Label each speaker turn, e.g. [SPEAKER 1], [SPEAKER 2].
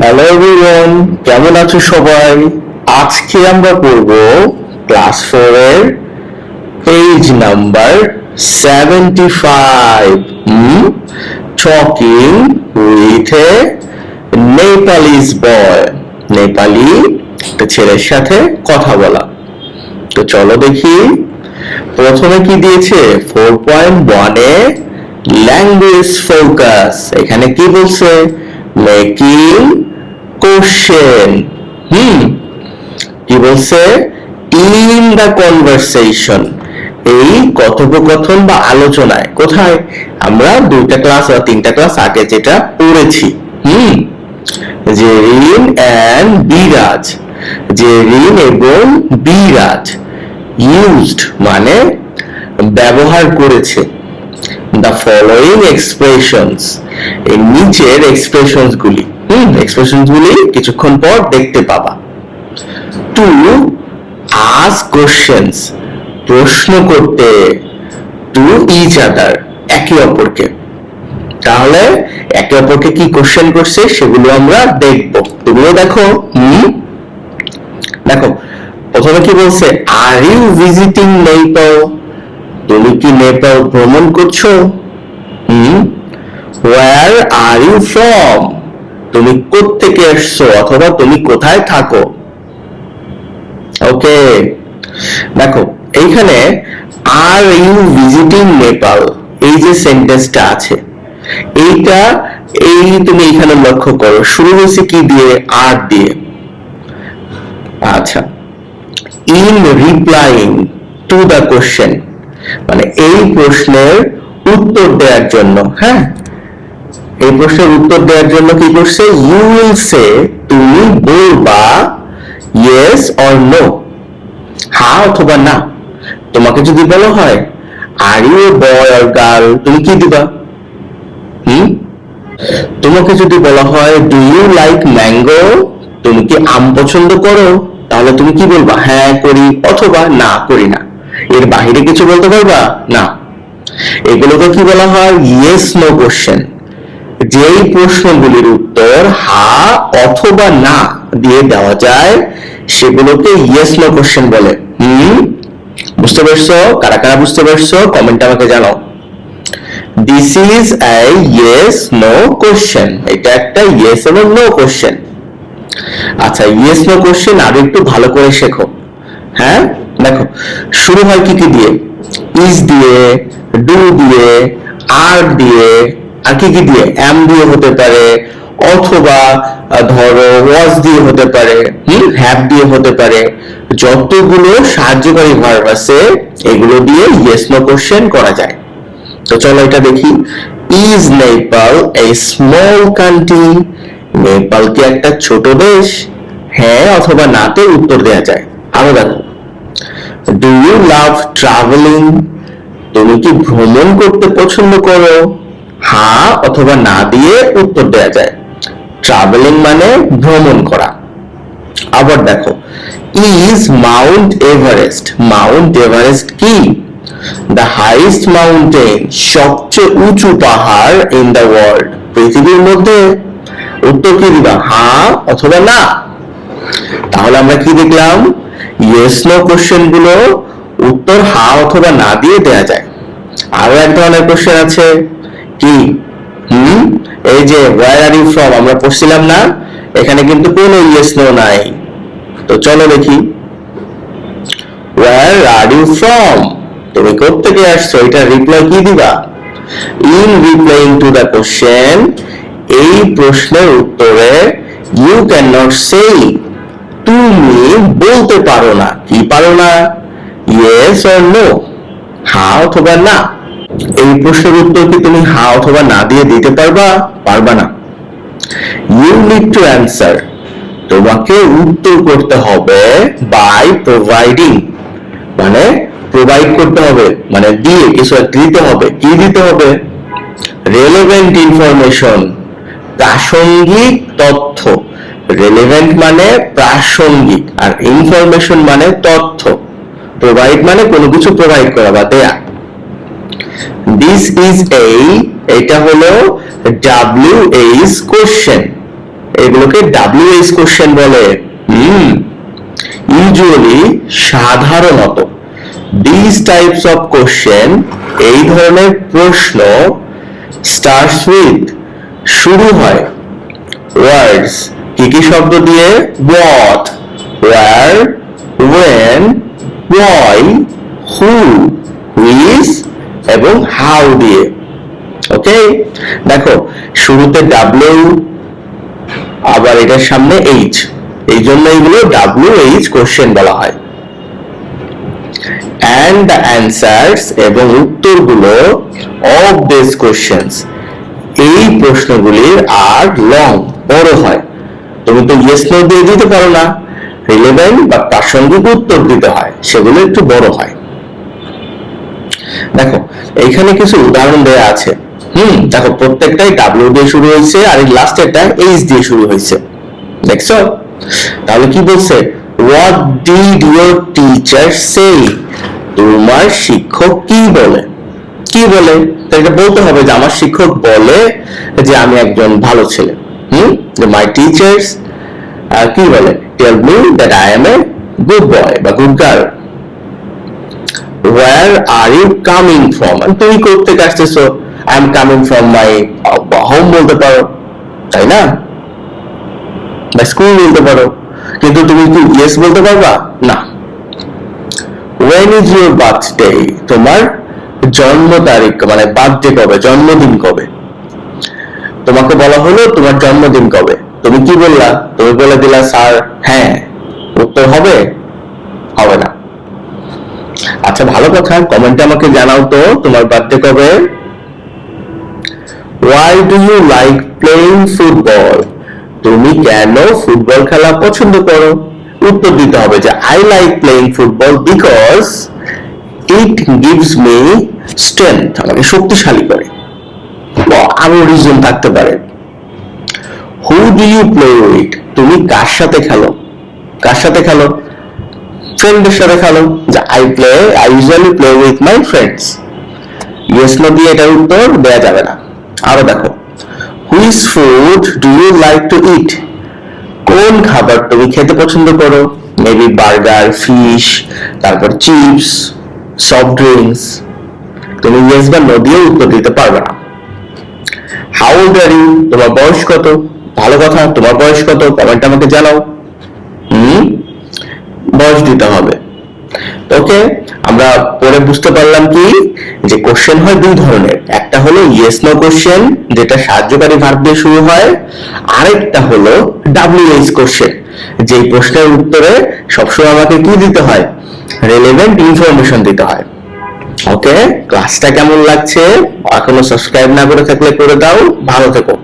[SPEAKER 1] Hello everyone, কেমন আছো সবাই? আজকে আমরা পড়ব ক্লাস 4 এর page number 75, talking with a Nepalese boy. নেপালি একটা ছেলের সাথে কথা বলা। তো চলো দেখি প্রথমে কি দিয়েছে। 4.1 এ ল্যাঙ্গুয়েজ ফোকাস। এখানে কি বলছে? Making question. কি বলছে? ইন দা কনভারসেশন, এই কথোপকথন বা আলোচনায়। কোথায়? আমরা 2টা ক্লাস বা 3টা ক্লাস আগে যেটা পড়েছি, যে রিন এন্ড বিরাজ, যে রিন এবং বিরাজ ইউজড মানে ব্যবহার করেছে the following expressions, এই নিচের এক্সপ্রেশনস গুলি। এক্সপ্রেশনস গুলি কিছুক্ষণ পর দেখতে পাবা। টু ask questions, প্রশ্ন করতে। টু each other, একে অপরকে। তাহলে একে অপরকে কি কোশ্চেন করছে সেগুলো আমরা দেখব। তুমিও দেখো। দেখো প্রথমে কি বলছে? আর ইউ ভিজিটিং নেপাল, তুমি কি নেপাল ভ্রমণ করছো? Where are you from, তুমি কোত্থেকে এসছো অথবা তুমি কোথায় থাকো। ওকে, দেখো এইখানে আর ইউ ভিজিটিং নেপাল, এই যে সেন্টেন্সটা আছে এইটা, এই তুমি এখানে লক্ষ্য করো শুরু হয়েছে কি দিয়ে? আর দিয়ে। আচ্ছা, in replying to the question, মানে এই প্রশ্নের উত্তর দেওয়ার জন্য। হ্যাঁ, এই প্রশ্নের উত্তর দেওয়ার জন্য কি করছে? ইউ উইল সে, তুমি বলবা ইয়েস অর নো, হ্যাঁ অথবা না। তোমাকে যদি বলা হয় are you a boy or girl, তুমি কি দিবা? তোমাকে যদি বলা হয় ডু ইউ লাইক ম্যাঙ্গো, তুমি কি আম পছন্দ করো, তাহলে তুমি কি বলবা? হ্যাঁ করি অথবা না করি না। এর বাহিরে কিছু বলতে পারবা না। এগুলোকে কি বলা হয়? Yes no question. যেই প্রশ্নগুলির উত্তর হ্যাঁ অথবা না দিয়ে দেওয়া যায় সেগুলোকে ইয়েস নো কোশ্চেন বলে। বুঝতে পারছো? কারা কারা বুঝতে পারছো কমেন্টে আমাকে জানাও। This is a yes no question, এটা একটা ইয়েস এবং নো কোশ্চেন। আচ্ছা, ইয়েস নো কোশ্চেন আরো একটু ভালো করে শেখো। হ্যাঁ, দেখো শুরু হয় কি কি দিয়ে? ইজ দিয়ে, ডু দিয়ে, আর দিয়ে, আর কি কি দিয়ে? এম দিয়ে হতে পারে, অথবা ধরো ওয়াজ দিয়ে হতে পারে, হ্যাভ দিয়ে হতে পারে। যতগুলো সাহায্যকারী ভার্ব আছে এগুলো দিয়ে ইয়েস নো কোশ্চেন করা যায়। তো চলো এটা দেখি। Is Nepal a small country, Nepal কি একটা ছোট দেশ? হ্যাঁ অথবা নাতে উত্তর দেওয়া যায়। আরো দেখো, ডু ইউ লাভ ট্রাভেলিং, তুমি কি ভ্রমণ করতে পছন্দ করো? হ্যাঁ অথবা না দিয়ে উত্তর দেওয়া যায়। ট্রাভেলিং মানে ভ্রমণ করা। আবার দেখো, is Mount Everest, Mount Everest কি? দ্য হাইয়েস্ট মাউন্টেন, সবচেয়ে উঁচু পাহাড় ইন দ্য ওয়ার্ল্ড, পৃথিবীর মধ্যে। উত্তর কি দিবা? হ্যাঁ অথবা না। তাহলে আমরা কি দেখলাম? ইয়েস নো কোশ্চেন গুলো উত্তর হ্যাঁ অথবা না দিয়ে দেওয়া যায়। আরো এক ধরনের কোশ্চেন আছে, কি? এই যে ওয়্যার আর ইউ ফ্রম, আমরা পড়ছিলাম না, এখানে কিন্তু কোনো ইয়েস নো নাই। তো চলো দেখি, ওয়্যার আর ইউ ফ্রম, তুমি কোত্থেকে আসছো, এটা রিপ্লাই কি দিবা? In replying to the question, এই প্রশ্নের উত্তরে ইউ ক্যান নট সে, তুমি বলতে পারো না। কি পারো না? ইয়েস অর নো, হ্যাঁ অথবা না। এই প্রশ্নের উত্তর কি তুমি হ্যাঁ অথবা না দিয়ে দিতে পারবা? পারবা না। ইউ নিড টু অ্যান্সার, তোমাকে উত্তর করতে হবে বাই প্রোভাইডিং, মানে প্রোভাইড করতে হবে মানে দিয়ে কিছু দিতে হবে। কি দিতে হবে? রেলেভেন্ট ইনফরমেশন, প্রাসঙ্গিক তথ্য। রেলেভেন্ট মানে প্রাসঙ্গিক, আর ইনফরমেশন মানে তথ্য। প্রোভাইড মানে কোনো কিছু প্রোভাইড করা বা দেয়া। দিস ইজ এ, এটা হলো ডাব্লিউএইচ কোশ্চেন। এগুলোকে WH কোশ্চেন বলে। ইউজুয়ালি সাধারণত these types of question, এই ধরনের প্রশ্ন starts with, শুরু হয় words, কি কি শব্দ দিয়ে? what, where, when, why, who, which এবং how দিয়ে। ওকে, দেখো শুরুতে W, আবার এটার সামনে H, এই জন্য এগুলো WH কোশ্চেন বলা হয়। and the answers এবং উত্তরগুলো of these questions, এই প্রশ্নগুলির আর লং, বড় হয়। তুমি তো yes no দিয়ে দিতে পারো না, রিলেভেন্ট বা প্রাসঙ্গিক উত্তর দিতে হয়, সেগুলো একটু বড় হয়। দেখো এইখানে কিছু উদাহরণ দেয়া আছে। দেখো প্রত্যেকটাই W দিয়ে শুরু হয়েছে আর এই লাস্টেরটা H দিয়ে শুরু হয়েছে, দেখছো? তাহলে কি বলছে? what did your teacher say, তোমার শিক্ষক কি বলে? কি বলে? এটা বলতে হবে যে আমার শিক্ষক বলে যে আমি একজন ভালো ছেলে। my teachers কি বলে? tell me that I am a good boy বা good girl. where are you coming from, তুমি কোথা থেকে আসতেছো? I am coming from my home বলতে পারো, তাই না? বা স্কুল বলতে পারো, কিন্তু তুমি কি yes বলতে পারবা না। when is your birthday, তোমার জন্ম তারিখ মানে বার্থডে কবে, জন্মদিন কবে? তোমাকে বলা হলো তোমার জন্মদিন কবে, তুমি কি বললা? তুমি বলে দিলা স্যার হ্যাঁ। উত্তর হবে? হবে না। আচ্ছা ভালো কথা, কমেন্টে আমাকে জানাও তো তোমার বার্থডে কবে। why do you like playing football, তুমি কেন ফুটবল খেলা পছন্দ করো? উত্তর দিতে হবে যে I like playing football because it gives me strength, আমাকে শক্তিশালী করে। আরো রিজন থাকতে পারে। who do you play with, তুমি কার সাথে খেলো? কার সাথে খেলো? ফ্রেন্ডের সাথে খেলো, যে I usually play with my friends। yes no দিয়ে এটার উত্তর দেয়া যাবে না। আরো দেখো, which food do you like to eat, কোন খাবার তুমি খেতে পছন্দ করো? মেবি বার্গার, ফিশ, তারপর চিপস, সফট ড্রিঙ্কস। তুমি ইয়েস বা নো দিয়ে উত্তর দিতে পারবে না। হাউ ওল্ড আর ইউ, তোমার বয়স কত? ভালো কথা, তোমার বয়স কত? কমেন্ট আমাকে জানাও। বয়স দিতে হবে। ওকে, আমরা পরে বুঝতে পারলাম কি যে কোশ্চেন হয় দুই ধরনের, একটা হলো ইয়েস নো কোশ্চেন যেটা সাহায্যকারী ভার্ব দিয়ে শুরু হয়, আরেকটা হলো WH কোশ্চেন, যে প্রশ্নের উত্তরে সবসময় আমাকে কি দিতে হয়? রিলেভেন্ট ইনফরমেশন দিতে হয়। ওকে, ক্লাসটা কেমন লাগছে? এখনো সাবস্ক্রাইব না করে থাকলে করে দাও। ভালো থেকো।